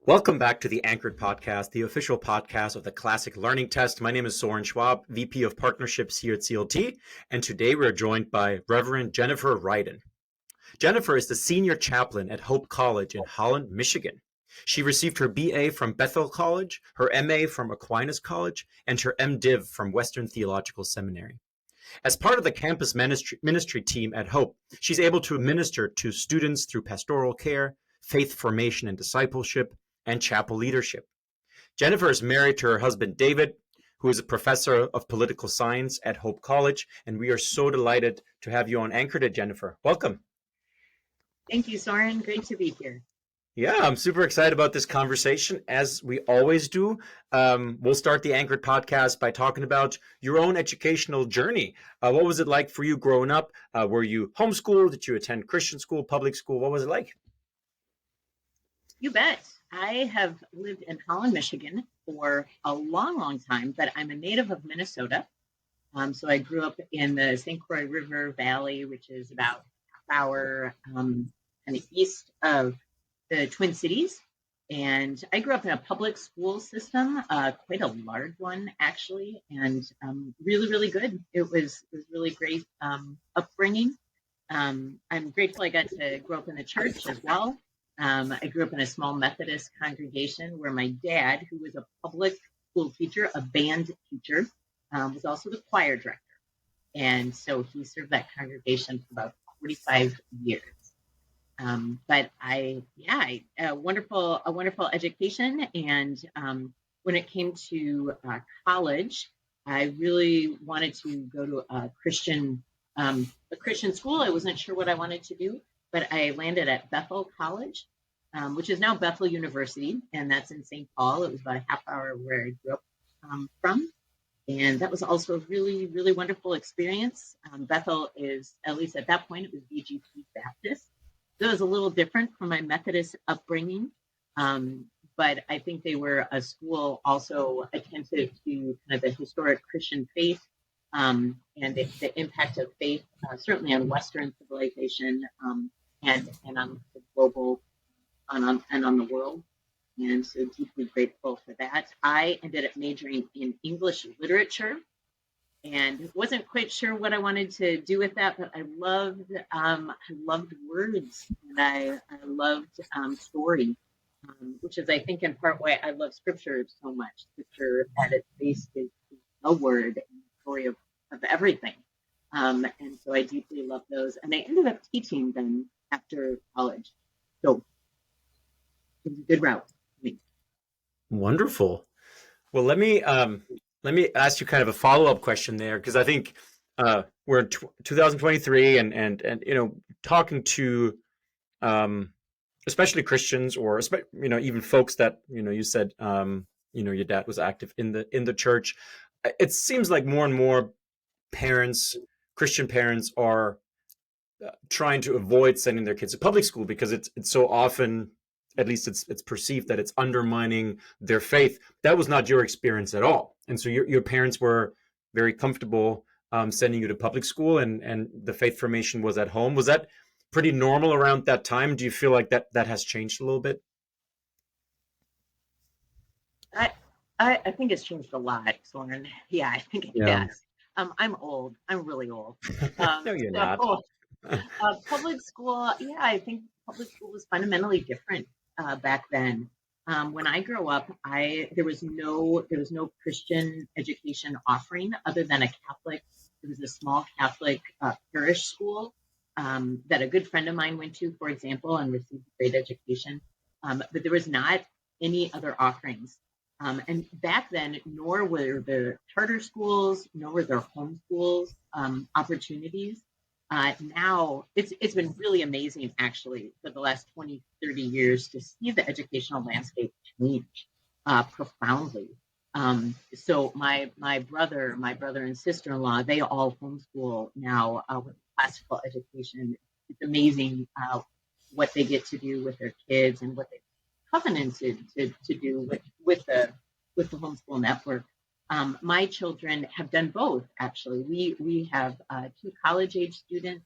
Welcome back to the Anchored Podcast, the official podcast of the Classic Learning Test. My name is Soren Schwab, VP of Partnerships here at CLT, and today we're joined by Reverend Jennifer Ryden. Jennifer is the senior chaplain at Hope College in Holland, Michigan. She received her BA from Bethel College, her MA from Aquinas College, and her MDiv from Western Theological Seminary. As part of the campus ministry team at Hope, she's able to minister to students through pastoral care, faith formation and discipleship, and chapel leadership. Jennifer is married to her husband, David, who is a professor of political science at Hope College, and we are so delighted to have you on Anchored, Jennifer. Welcome. Thank you, Soren. Great to be here. Yeah, I'm super excited about this conversation, as we always do. We'll start the Anchored podcast by talking about your own educational journey. What was it like for you growing up? Were you homeschooled? Did you attend Christian school, public school? What was it like? You bet. I have lived in Holland, Michigan for a long, long time, but I'm a native of Minnesota. So I grew up in the St. Croix River Valley, which is about a half hour kind of east of the Twin Cities. And I grew up in a public school system, quite a large one, actually, and really, really good. It was really great upbringing. I'm grateful I got to grow up in the church as well. I grew up in a small Methodist congregation where my dad, who was a public school teacher, a band teacher, was also the choir director. And so he served that congregation for about 45 years. But a wonderful education. And when it came to college, I really wanted to go to a Christian school. I wasn't sure what I wanted to do, but I landed at Bethel College, which is now Bethel University, and that's in St. Paul. It was about a half hour where I grew up from. And that was also a really, really wonderful experience. Bethel is, at least at that point, it was VGP Baptist. So it was a little different from my Methodist upbringing. But I think they were a school also attentive to kind of the historic Christian faith and the impact of faith, certainly on Western civilization and on the global and on the world. And so deeply grateful for that. I ended up majoring in English literature and wasn't quite sure what I wanted to do with that, but I loved words and I loved story, which is, I think, in part why I love scripture so much. Scripture at its base is a word and the story of everything. And so I deeply love those. And I ended up teaching them after college. So it was a good route for me. Wonderful. Well, let me ask you kind of a follow-up question there, because I think we're in 2023, and talking to especially Christians, or even folks that you said your dad was active in the church. It seems like more and more Christian parents, are trying to avoid sending their kids to public school because it's so often, at least it's perceived, that it's undermining their faith. That was not your experience at all. And so your parents were very comfortable sending you to public school, and the faith formation was at home. Was that pretty normal around that time? Do you feel like that has changed a little bit? I think it's changed a lot, Soren. Yeah, I think it has. I'm old. I'm really old. No, you're not. Public school, yeah, I think public school was fundamentally different back then. When I grew up, there was no Christian education offering other than a Catholic. It was a small Catholic parish school that a good friend of mine went to, for example, and received a great education. But there was not any other offerings. And back then, nor were there charter schools, nor were there homeschools opportunities. Now, it's been really amazing, actually, for the last 20, 30 years to see the educational landscape change profoundly. So my brother and sister-in-law, they all homeschool now with classical education. It's amazing what they get to do with their kids and what they covenanted to do with the homeschool network. My children have done both, actually. We have two college-age student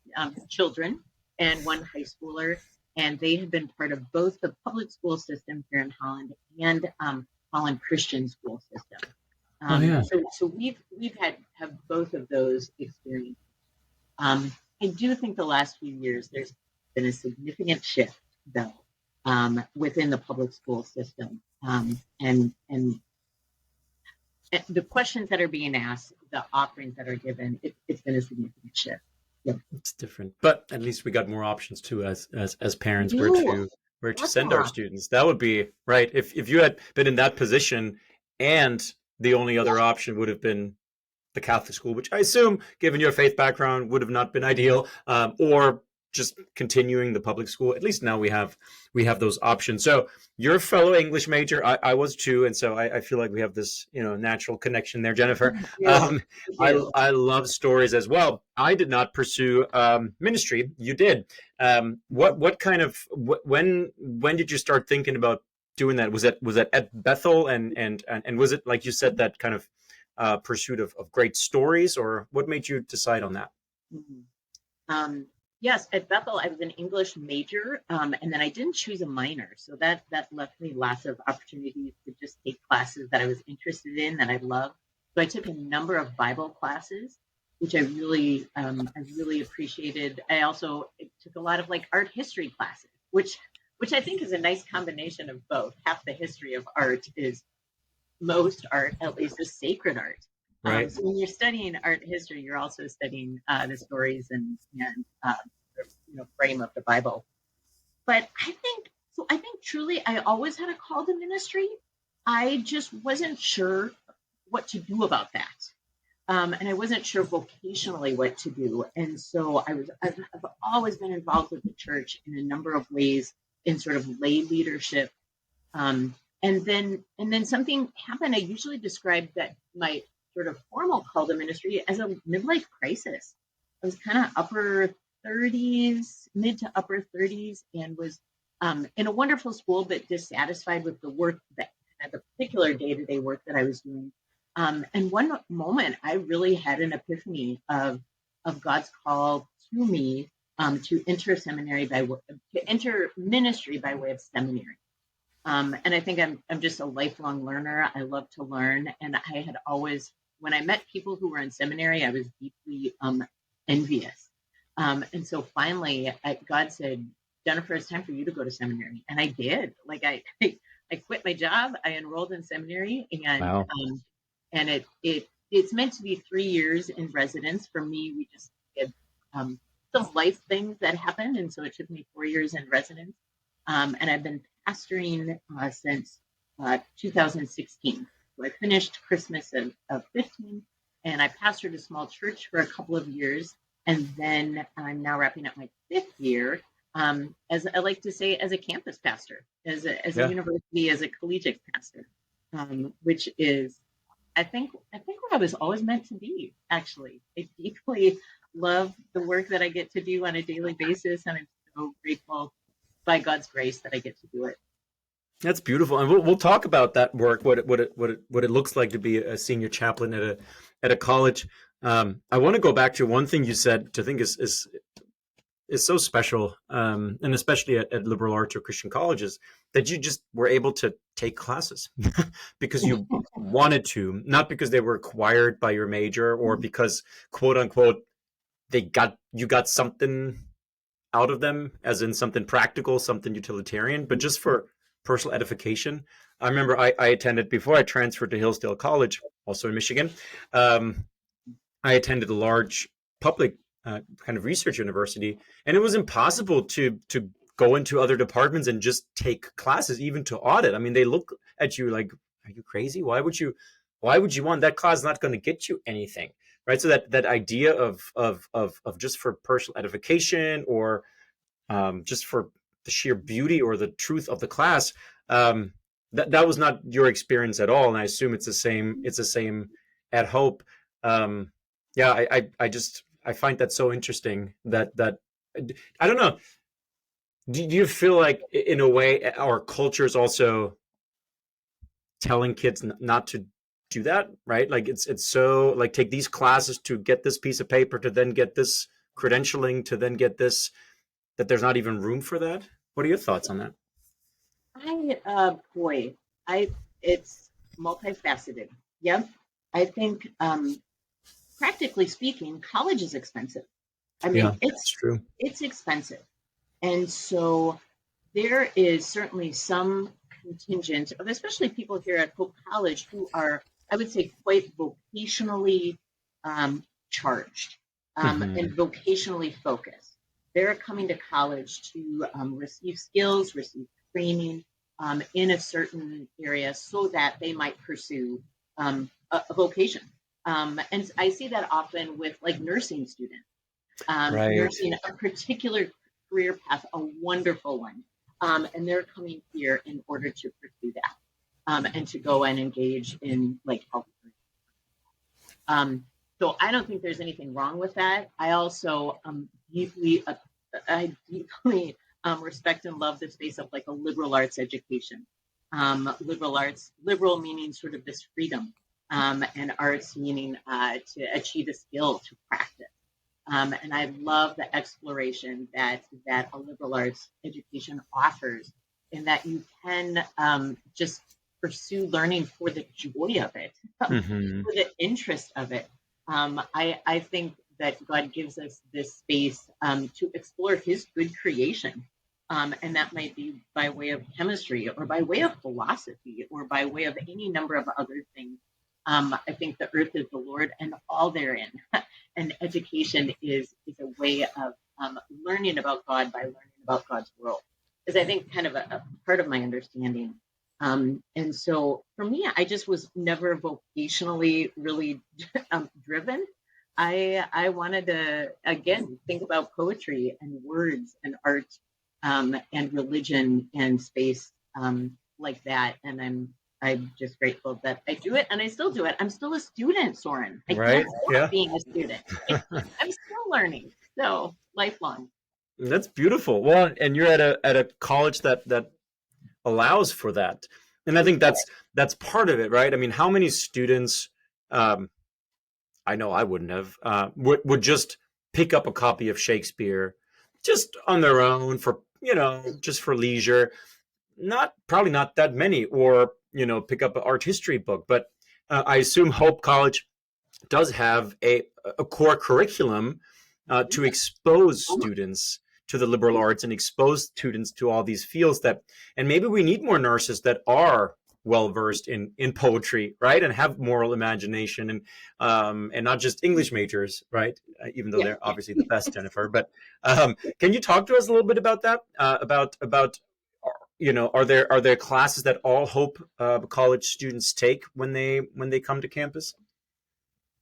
children and one high schooler. and they have been part of both the public school system here in Holland and Holland Christian school system. Oh yeah. So we've have both of those experiences. I do think the last few years there's been a significant shift, though, within the public school system, and the questions that are being asked, the offerings that are given, it's been a significant shift. Yep. It's different, but at least we got more options too as We parents do. where to send our Yeah. students. That would be right. If you had been in that position and the only other option would have been the Catholic school, which I assume, given your faith background, would have not been ideal, or just continuing the public school. At least now we have those options. So you're a fellow English major. I was too, and so I feel like we have this natural connection there, Jennifer. We do. Um, We I do. I love stories as well. I did not pursue ministry. You did. What kind of when did you start thinking about doing that? Was that at Bethel and was it like you said that kind of pursuit of great stories, or what made you decide on that? Mhm. Yes, at Bethel, I was an English major, and then I didn't choose a minor, so that left me lots of opportunities to just take classes that I was interested in, that I loved. So I took a number of Bible classes, which I really appreciated. I also took a lot of like art history classes, which I think is a nice combination of both. Half the history of art is most art, at least, is sacred art. Right. So when you're studying art history, you're also studying the stories and frame of the Bible. But I think truly, I always had a call to ministry. I just wasn't sure what to do about that, and I wasn't sure vocationally what to do. And so I've always been involved with the church in a number of ways in sort of lay leadership, and then something happened. I usually describe that my sort of formal call to ministry as a midlife crisis. I was kind of upper 30s, mid to upper 30s, and was in a wonderful school, but dissatisfied with the work that the particular day to day work that I was doing. And one moment, I really had an epiphany of God's call to me to enter seminary to enter ministry by way of seminary. And I think I'm just a lifelong learner. I love to learn. And I had always, when I met people who were in seminary, I was deeply envious. And so finally, God said, Jennifer, it's time for you to go to seminary. And I did. Like I quit my job. I enrolled in seminary, Wow. and it's meant to be 3 years in residence. For me, we just did some life things that happened. And so it took me 4 years in residence. And I've been pastoring since 2016. So I finished Christmas of 15, and I pastored a small church for a couple of years. And then I'm now wrapping up my 5th year, as I like to say, as a campus pastor, as a Yeah. university, as a collegiate pastor, which is, I think what I was always meant to be, actually. I deeply love the work that I get to do on a daily basis, and I'm so grateful by God's grace that I get to do it. That's beautiful, and we'll talk about that work, what it looks like to be a senior chaplain at a college. I want to go back to one thing you said, which I think is so special, and especially at liberal arts or Christian colleges, that you just were able to take classes because you wanted to, not because they were required by your major or because quote unquote you got something out of them, as in something practical, something utilitarian, but just for personal edification. I remember I attended, before I transferred to Hillsdale College, also in Michigan. I attended a large public kind of research university, and it was impossible to go into other departments and just take classes, even to audit. I mean, they look at you like, "Are you crazy? Why would you want that class? Not going to get you anything." Right. So that idea of just for personal edification, or just for the sheer beauty or the truth of the class, that was not your experience at all. And I assume it's the same. It's the same at Hope. Um, yeah, I find that so interesting. That I don't know. Do you feel like, in a way, our culture is also telling kids not to do that, right? Like it's so like, take these classes to get this piece of paper, to then get this credentialing, to then get this, that there's not even room for that? What are your thoughts on that? Boy, I it's multifaceted. Yep. I think, practically speaking, college is expensive. I Yeah, mean, that's true. it's expensive. And so there is certainly some contingent of, especially people here at Hope College, who are, I would say, quite vocationally charged and Hmm. vocationally focused. They're coming to college to receive skills, receive training in a certain area so that they might pursue a vocation. And I see that often with like nursing students, Right. nursing a particular career path, a wonderful one. And they're coming here in order to pursue that and to go and engage in like health. Um, so I don't think there's anything wrong with that. I also I deeply respect and love the space of like a liberal arts education. Liberal arts, liberal meaning sort of this freedom, and arts meaning to achieve a skill, to practice. And I love the exploration that a liberal arts education offers, in that you can just pursue learning for the joy of it, Hmm. for the interest of it. I think that God gives us this space to explore His good creation. And that might be by way of chemistry or by way of philosophy or by way of any number of other things. I think the earth is the Lord and all therein. And education is a way of learning about God by learning about God's world. Is I think kind of a part of my understanding. And so for me, I just was never vocationally really driven. I wanted to again think about poetry and words and art and religion and space like that. And I'm just grateful that I do it, and I still do it. I'm still a student, Soren. I can't Right. stop Yeah. being a student. I'm still learning. So lifelong. That's beautiful. Well, and you're at a college that allows for that, and I think that's part of it, right? I mean, how many students? Um, I know I wouldn't have would just pick up a copy of Shakespeare just on their own for just for leisure. Not probably not that many, or pick up an art history book. But I assume Hope College does have a core curriculum to expose students to the liberal arts and expose students to all these fields and maybe we need more nurses that are well versed in poetry, right, and have moral imagination and not just English majors, right? Even though Yeah. they're obviously the best, Jennifer. But can you talk to us a little bit about that? About are there classes that all Hope College students take when they come to campus?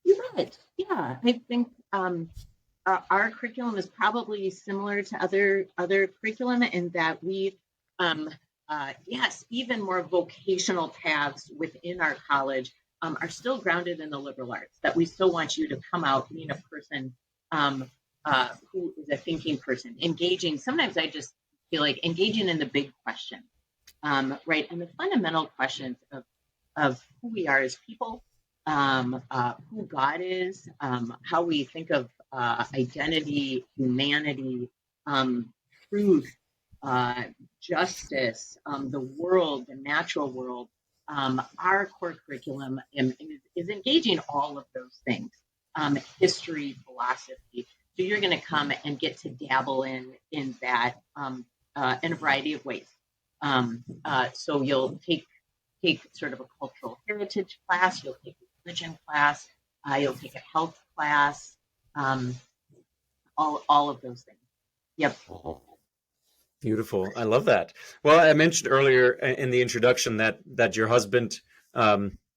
You bet. Yeah, I think our curriculum is probably similar to other curriculum in that we, yes, even more vocational paths within our college are still grounded in the liberal arts. That we still want you to come out being a person who is a thinking person, engaging. Sometimes I just feel like engaging in the big question, right, and the fundamental questions of who we are as people, who God is, how we think of identity, humanity, truth, uh, justice, the world, the natural world. Our core curriculum is engaging all of those things, history, philosophy. So you're going to come and get to dabble in that in a variety of ways. So you'll take sort of a cultural heritage class, you'll take a religion class, you'll take a health class, um, all of those things. Yep. Beautiful. I love that. Well, I mentioned earlier in the introduction that your husband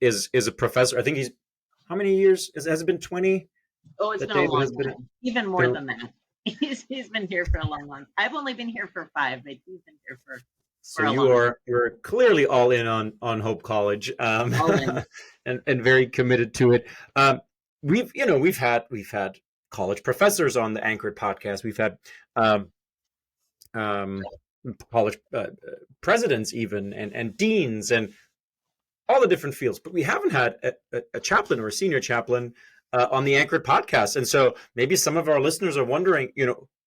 is a professor. I think he's how many years? Has it been 20 Oh, it's that been a David long has been time, even more there? than that. He's been here for a long. I've only been here for 5, but he's been here So for a long time. you're clearly all in on Hope College, All in. and very committed to it. We've had college professors on the Anchored podcast. We've had um, um, college presidents even and deans and all the different fields, but we haven't had a chaplain or a senior chaplain on the Anchored podcast. And so maybe some of our listeners are wondering,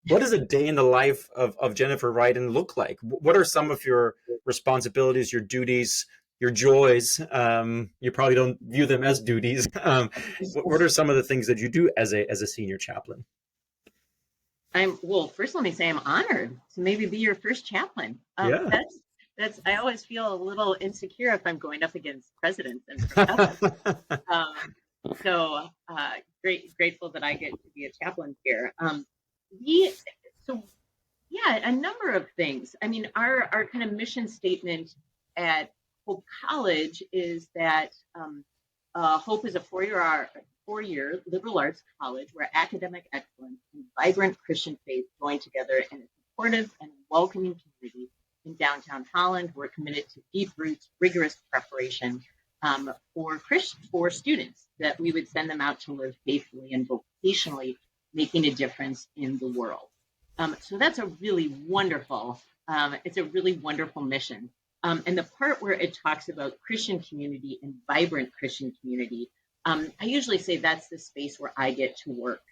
what does a day in the life of Jennifer Ryden look like? What are some of your responsibilities, your duties, your joys? You probably don't view them as duties. What are some of the things that you do as a senior chaplain? Well, first let me say I'm honored to maybe be your first chaplain. Yeah. That's I always feel a little insecure if I'm going up against presidents and professors. Um, so grateful that I get to be a chaplain here. We so Yeah, a number of things. I mean, our kind of mission statement at Hope College is that Hope is a four-year liberal arts college where academic excellence and vibrant Christian faith join together in a supportive and welcoming community in downtown Holland. We're committed to deep roots, rigorous preparation for students that we would send them out to live faithfully and vocationally, making a difference in the world. So that's a really wonderful. It's a really wonderful mission. And the part where it talks about Christian community and vibrant Christian community, I usually say that's the space where I get to work.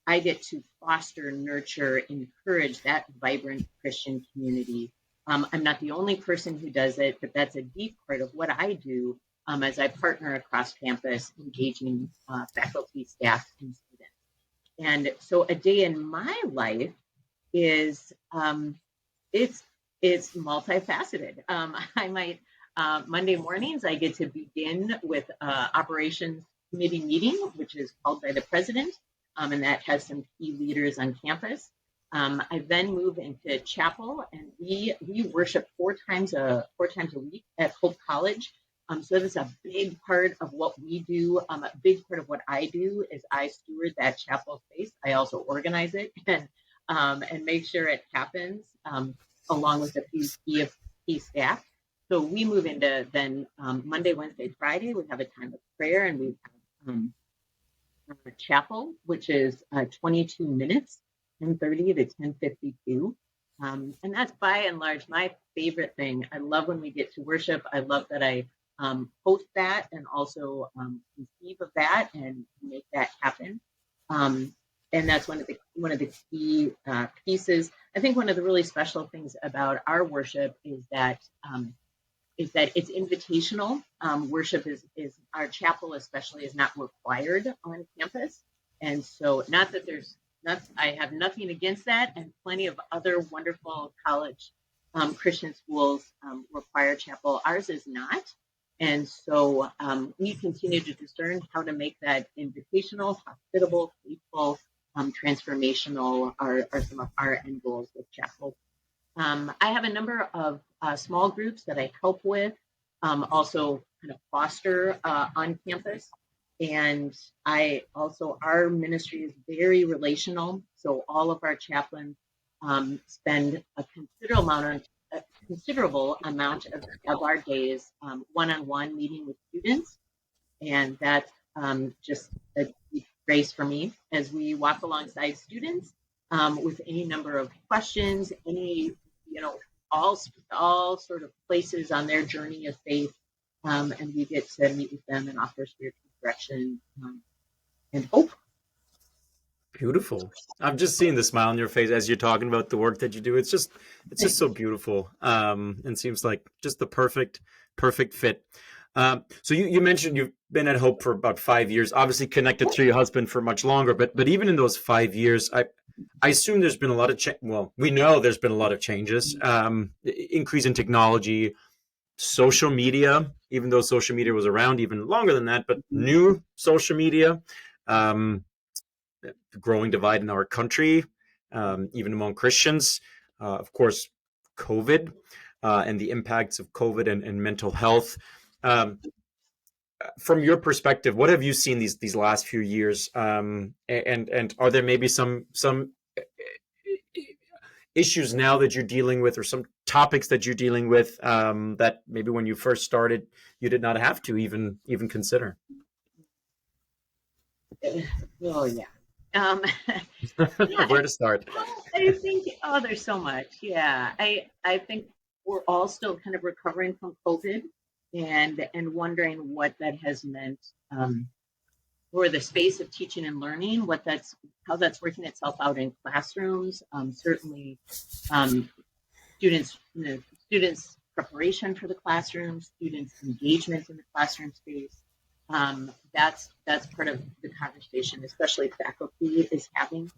I get to foster, nurture, encourage that vibrant Christian community. I'm not the only person who does it, but that's a deep part of what I do as I partner across campus, engaging faculty, staff, and students. And so a day in my life is it's it's multifaceted. I might Monday mornings I get to begin with operations committee meeting, which is called by the president, and that has some key leaders on campus. I then move into chapel, and we worship four times a week at Hope College. So that's a big part of what we do. A big part of what I do is I steward that chapel space. I also organize it and make sure it happens, along with a few key staff. So we move into then Monday, Wednesday, Friday. We have a time of prayer, and we have chapel, which is 22 minutes, 10:30 to 10:52. And that's by and large my favorite thing. I love when we get to worship. I love that I host that and also conceive of that and make that happen. And that's one of the key pieces. I think one of the really special things about our worship is that it's invitational. Worship is our chapel especially is not required on campus, and so not that there's not I have nothing against that, and plenty of other wonderful college Christian schools require chapel. Ours is not, and so we continue to discern how to make that invitational, hospitable, faithful, transformational are some of our end goals with chapel. I have a number of small groups that I help with, also kind of foster on campus. And our ministry is very relational. So all of our chaplains spend a considerable amount of our days one-on-one meeting with students. And that's just a deep grace for me as we walk alongside students with any number of questions, any, you know, all sort of places on their journey of faith, and we get to meet with them and offer spiritual direction and hope. Beautiful. I'm just seeing the smile on your face as you're talking about the work that you do. It's just so beautiful. And seems like just the perfect fit. So you mentioned you've been at Hope for about 5 years, obviously connected to your husband for much longer, but even in those 5 years, I assume there's been a lot of well, we know there's been a lot of changes, increase in technology, social media, even though social media was around even longer than that, but new social media, um, the growing divide in our country, even among Christians, of course, COVID, and the impacts of COVID and mental health. Um, from your perspective, what have you seen these last few years? And are there maybe some issues now that you're dealing with, or some topics that you're dealing with that maybe when you first started you did not have to even consider? Oh yeah. Um, yeah, Where to start? I think there's so much. Yeah, I think we're all still kind of recovering from COVID and wondering what that has meant. or the space of teaching and learning, how that's working itself out in classrooms. Certainly, um, students, students' preparation for the classroom, students' engagement in the classroom space. That's part of the conversation, especially faculty is having.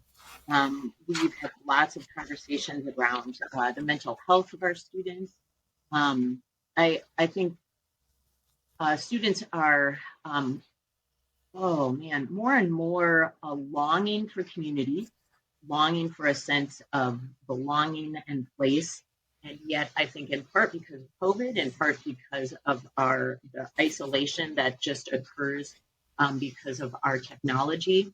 We've had lots of conversations around the mental health of our students. I think students are, oh man, more and more longing for community, longing for a sense of belonging and place. And yet, I think in part because of COVID, in part because of the isolation that just occurs because of our technology,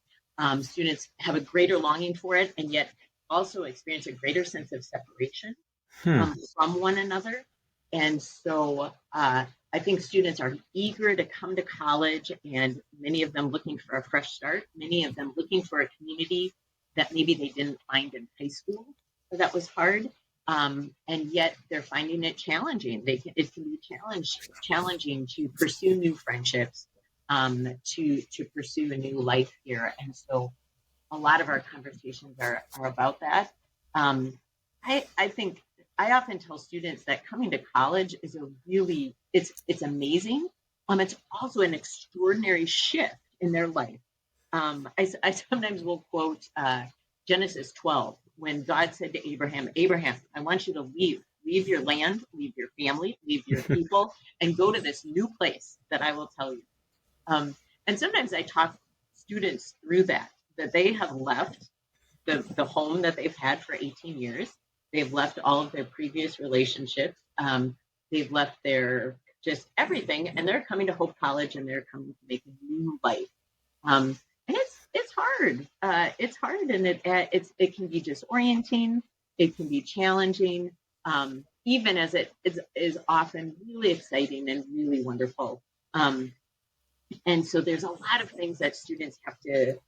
students have a greater longing for it, and yet also experience a greater sense of separation Hmm. from one another. And so I think students are eager to come to college, and many of them looking for a fresh start, many of them looking for a community that maybe they didn't find in high school or that was hard. And yet they're finding it challenging. It can be challenging to pursue new friendships, to pursue a new life here. And so a lot of our conversations are about that. Um, I think I often tell students that coming to college is it's amazing. It's also an extraordinary shift in their life. I sometimes will quote Genesis 12 when God said to Abraham, Abraham, I want you to leave your land, leave your family, leave your people, and go to this new place that I will tell you. And sometimes I talk students through that they have left the home that they've had for 18 years. They've left all of their previous relationships. They've left their just everything, and they're coming to Hope College, and they're coming to make a new life. And it's hard. It's hard, and it can be disorienting. It can be challenging, even as it is often really exciting and really wonderful. And so there's a lot of things that students have to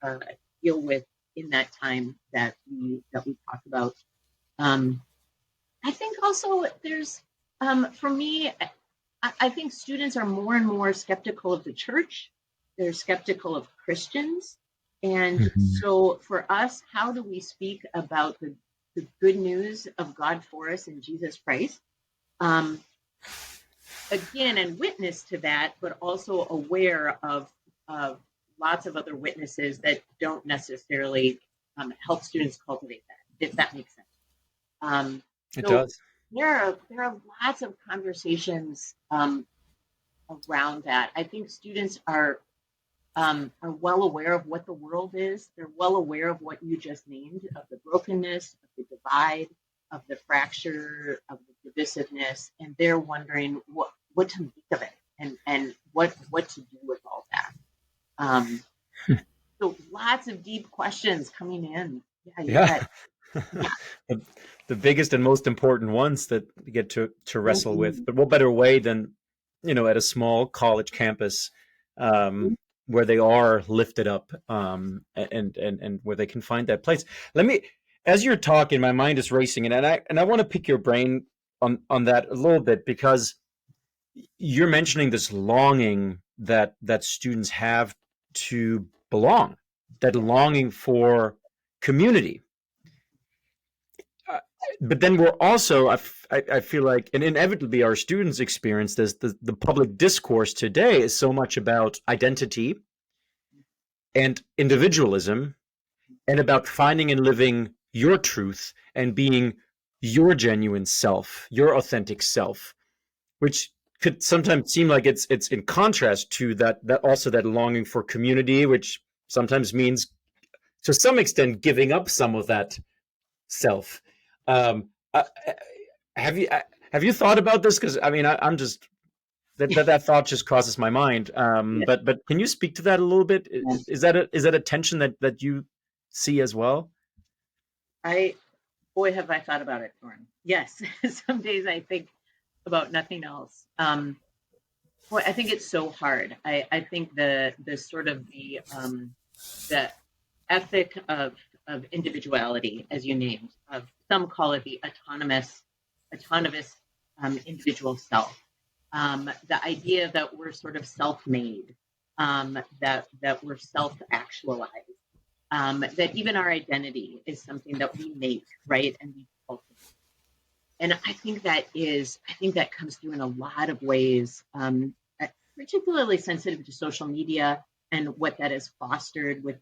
deal with in that time that we talk about. Um, I think also there's for me, I think students are more and more skeptical of the church. They're skeptical of Christians. And Mhm. so for us, how do we speak about the good news of God for us in Jesus Christ? Um, again, and witness to that, but also aware of lots of other witnesses that don't necessarily help students cultivate that, if that makes sense. Um, It so does. there are lots of conversations around that. I think students are well aware of what the world is. They're well aware of what you just named, of the brokenness, of the divide, of the fracture, of the divisiveness, and they're wondering what to make of it and what to do with all that. Um, so lots of deep questions coming in. Yeah, you Yeah. bet. Yeah. the, the biggest and most important ones that we get to wrestle with. Mhm. But what better way than, at a small college campus, where they are lifted up, and where they can find that place. Let me, as you're talking, my mind is racing, and I want to pick your brain on that a little bit, because you're mentioning this longing that students have to belong, that Yeah. longing for community. Uh, but then we're also, I feel like, and inevitably our students experience this, the public discourse today is so much about identity and individualism, and about finding and living your truth and being your genuine self, your authentic self, which could sometimes seem like it's in contrast to that also that longing for community, which sometimes means to some extent giving up some of that self. Um, uh, have you have you thought about this? Because I mean, I'm just that thought just crosses my mind. Yeah. But can you speak to that a little bit? Is that a tension that you see as well? I Boy, have I thought about it, Soren. Yes, some days I think about nothing else. Boy, I think it's so hard. I think the sort of the ethic of individuality, as you named, of some call it the autonomous individual self. The idea that we're sort of self-made, that we're self-actualized, that even our identity is something that we make, right, and we cultivate. And I think that comes through in a lot of ways, particularly sensitive to social media and what that has fostered with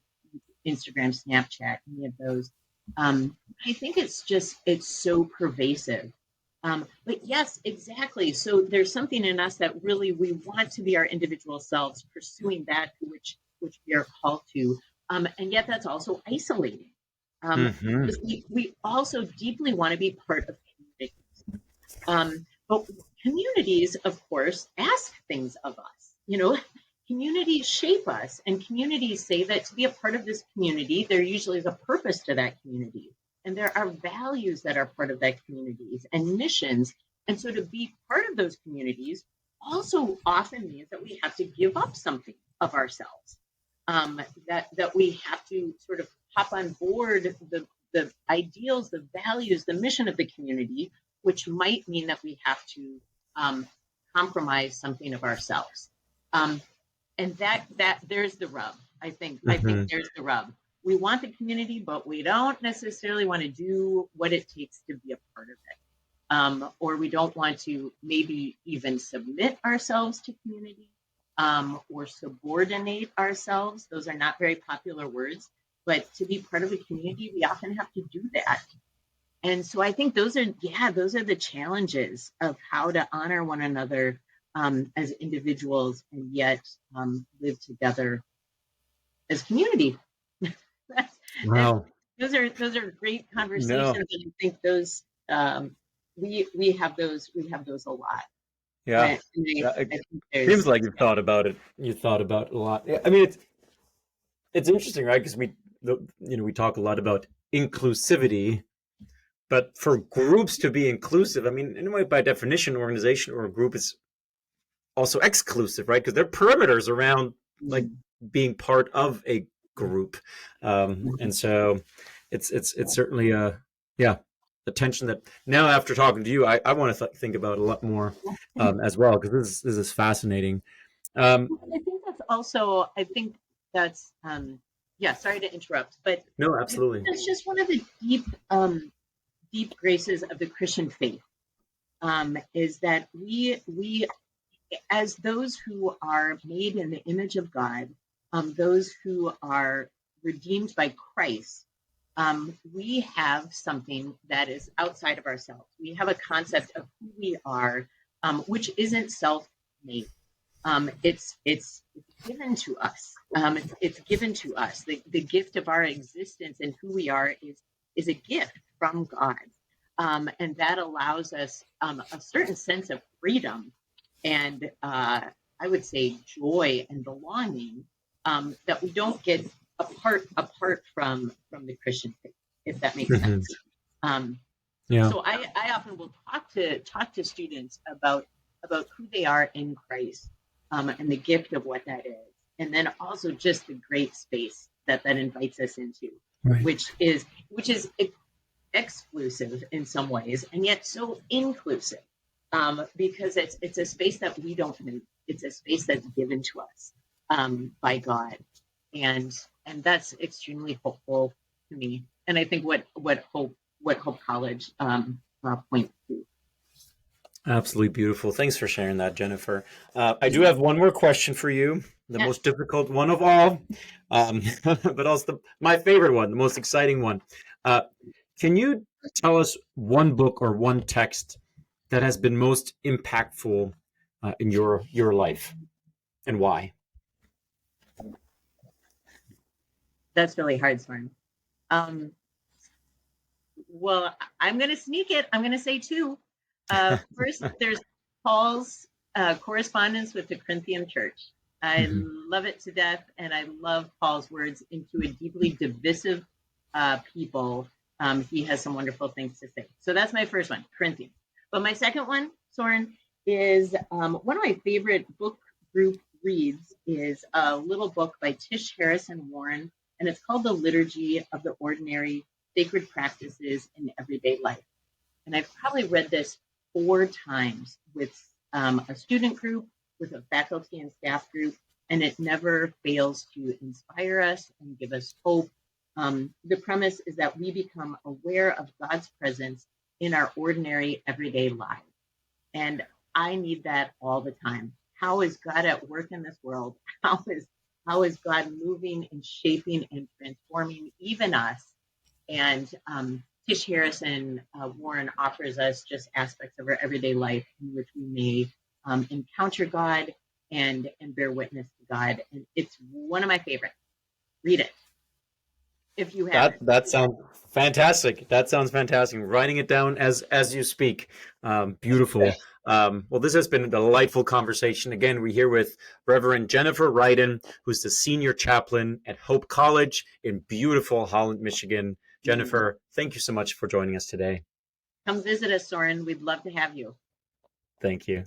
Instagram, Snapchat, any of those. I think it's so pervasive. But yes, exactly. So there's something in us that really we want to be our individual selves, pursuing that which we are called to. And yet that's also isolating. Hmm. Because we also deeply want to be part of communities. But communities, of course, ask things of us. Communities shape us, and communities say that to be a part of this community, there usually is a purpose to that community. And there are values that are part of that communities and missions. And so to be part of those communities also often means that we have to give up something of ourselves. That we have to sort of hop on board the ideals, the values, the mission of the community, which might mean that we have to compromise something of ourselves. Um, and that there's the rub. I think Hmm. there's the rub. We want the community, but we don't necessarily want to do what it takes to be a part of it. Or we don't want to maybe even submit ourselves to community, or subordinate ourselves. Those are not very popular words, but to be part of a community, we often have to do that. And so I think those are the challenges of how to honor one another, as individuals, and yet live together as community. And Wow. those are great No. conversations, and I think those, we have those a lot. Yeah. And I, Yeah. It I think seems there's like you've thought about it. You thought about it a lot. Yeah, I mean, it's interesting, right? Because we talk a lot about inclusivity, but for groups to be inclusive, I mean, anyway, by definition, an organization or a group is also exclusive, right? Because there are perimeters around like being part of a group, and so it's certainly yeah, a tension that now after talking to you, I want to think about a lot more, as well, because this is fascinating. Um, I think that's yeah, sorry to interrupt, but no, I think absolutely. that's just one of the deep graces of the Christian faith, is that we as those who are made in the image of God, those who are redeemed by Christ, we have something that is outside of ourselves. We have a concept of who we are, which isn't self-made. It's given to us. It's given to us. The gift of our existence and who we are is a gift from God, and that allows us a certain sense of freedom and, I would say, joy and belonging, that we don't get apart from the Christian faith, if that makes Hmm. sense. Um, Yeah. so I often will talk to students about who they are in Christ, and the gift of what that is, and then also just the great space that invites us into, Right. which is exclusive in some ways, and yet so inclusive, because it's a space that we don't make. It's a space that's given to us, by God, and and that's extremely hopeful to me. And I think what Hope College, points to. Absolutely beautiful. Thanks for sharing that, Jennifer. I do have one more question for you, the most Yes. difficult one of all, but also my favorite one, the most exciting one. Uh, can you tell us one book or one text that has been most impactful, in your life, and why? That's really hard, Soren. Um, well, I'm going to sneak it. I'm going to say two. First, there's Paul's correspondence with the Corinthian church. I Hmm. love it to death, and I love Paul's words into a deeply divisive people. He has some wonderful things to say. So that's my first one, Corinthians. But my second one, Soren, is one of my favorite book group reads is a little book by Tish Harris and Warren, and it's called The Liturgy of the Ordinary Sacred Practices in Everyday Life. And I've probably read this 4 times with a student group, with a faculty and staff group, and it never fails to inspire us and give us hope. The premise is that we become aware of God's presence in our ordinary everyday lives. And I need that all the time. How is God at work in this world? How is God moving and shaping and transforming even us? And Tish Harrison Warren offers us just aspects of our everyday life in which we may encounter God and bear witness to God. And it's one of my favorites. Read it if you haven't. That sounds fantastic. That sounds fantastic. Writing it down as you speak. Beautiful. Well, this has been a delightful conversation. Again, we're here with Reverend Jennifer Ryden, who's the senior chaplain at Hope College in beautiful Holland, Michigan. Jennifer, thank you so much for joining us today. Come visit us, Soren. We'd love to have you. Thank you.